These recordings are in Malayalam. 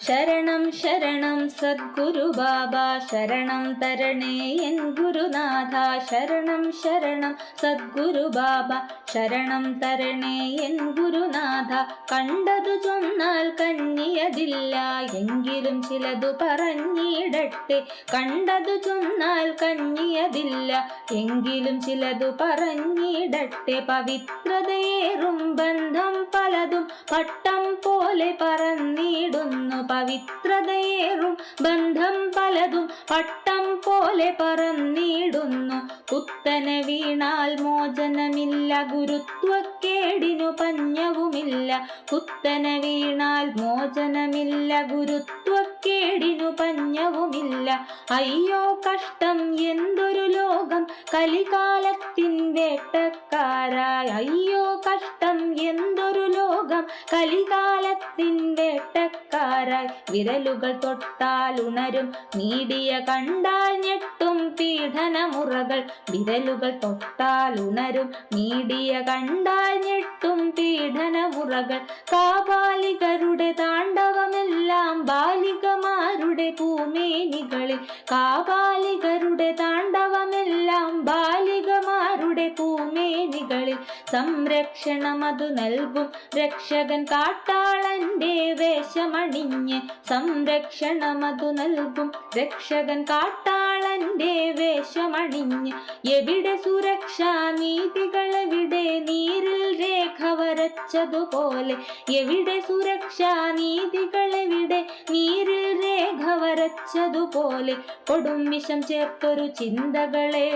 ശരണം ശരണം സദ്ഗുരു ബാബ ശരണം തരണേ എൻ ഗുരുനാഥ ശരണം ശരണം സദ്ഗുരു ബാബ ശരണം തരണേ എൻ ഗുരുനാഥ കണ്ടതു ചൊന്നാൽ കന്നിയതില്ല എങ്കിലും ചിലതു പറഞ്ഞിടട്ടെ കണ്ടതു ചൊന്നാൽ കന്നിയതില്ല എങ്കിലും ചിലതു പറഞ്ഞിടട്ടെ പവിത്രതയേറും ബന്ധം പലതും പട്ടം പോലെ പറന്നിടുന്നു പവിത്രതയേറും ബന്ധം പലതും പട്ടം പോലെ പറന്നിടുന്നു കുത്തനെ വീണാൽ മോചനമില്ല ഗുരുത്വക്കേടിനു പഞ്ഞവുമില്ല കുത്തനെ വീണാൽ മോചനമില്ല ഗുരുത്വക്കേടിനു പഞ്ഞവുമില്ല അയ്യോ കഷ്ടം എന്തൊരു ലോകം കലികാലത്തിൻ വേട്ടക്കാരായി അയ്യോ കഷ്ടം എന്തൊരു ലോകം കലികാലത്തിൻ വേട്ടക്കാരായി വിരലുകൾ തൊട്ടാൽ ഉണരും മീഡിയ കണ്ടാൽ ഞെട്ടും പീഡനമുറകൾ വിരലുകൾ തൊട്ടാൽ ഉണരും മീഡിയ കണ്ടാൽ ഞെട്ടും പീഡനമുറകൾ കാപാലികരുടെ താണ്ഡവമെല്ലാം ബാലികമാരുടെ പൂമേനികളിൽ കാപാലികരുടെ താണ്ഡവമെല്ലാം ബാലികമാരുടെ പൂമേനികളിൽ സംരക്ഷണം അതു നൽകും രക്ഷകൻ കാട്ടാളന്റെ വേഷമണിഞ്ഞ് സംരക്ഷണം അതു നൽകും രക്ഷകൻ കാട്ടാളന്റെ വേഷമണിഞ്ഞ് എവിടെ സുരക്ഷാ നീതികളെവിടെ നീരിൽ രേഖ വരച്ചതുപോലെ എവിടെ സുരക്ഷാ നീതികളെവിടെ നീരിൽ രേഖ വരച്ചതുപോലെ കൊടും വിഷം ചേർത്തൊരു ചിന്തകളെ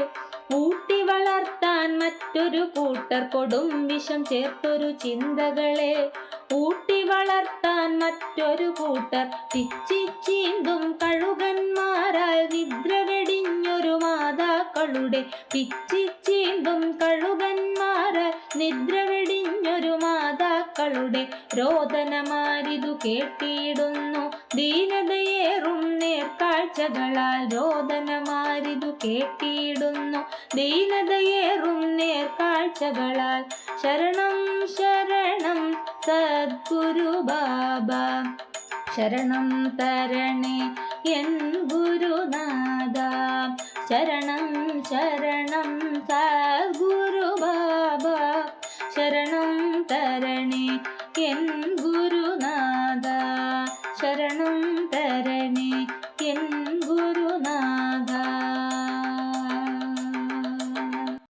ഊട്ടി വളർത്താൻ മറ്റൊരു കൂട്ടർ കൊടും വിഷം ചേർത്തൊരു ചിന്തകളെ ഊട്ടി വളർത്താൻ മറ്റൊരു കൂട്ടർ പിച്ചിച്ചീന്തും കഴുകന്മാരാൽ നിദ്ര വെടിഞ്ഞൊരു മാതാക്കളുടെ പിച്ചിച്ചീന്തും കഴുകന്മാരാൽ നിദ്ര വെടിഞ്ഞൊരു മാതാക്കളുടെ രോദനമാരിതു കേട്ടിടുന്നു ദീനതയേറും നേർക്കാഴ്ചകളാൽ രോദനമാരിതു കേട്ടിടുന്നു ദീനതയേറും നേർക്കാഴ്ചകളാൽ ശരണം ശരണം സദ്ഗുരു ബാബ ശരണം തരണേ എൻ ഗുരുനാഥ ശരണം ശരണം സദ്ഗുരു ബാബ ശരണം തരണേ എൻ ഗുരു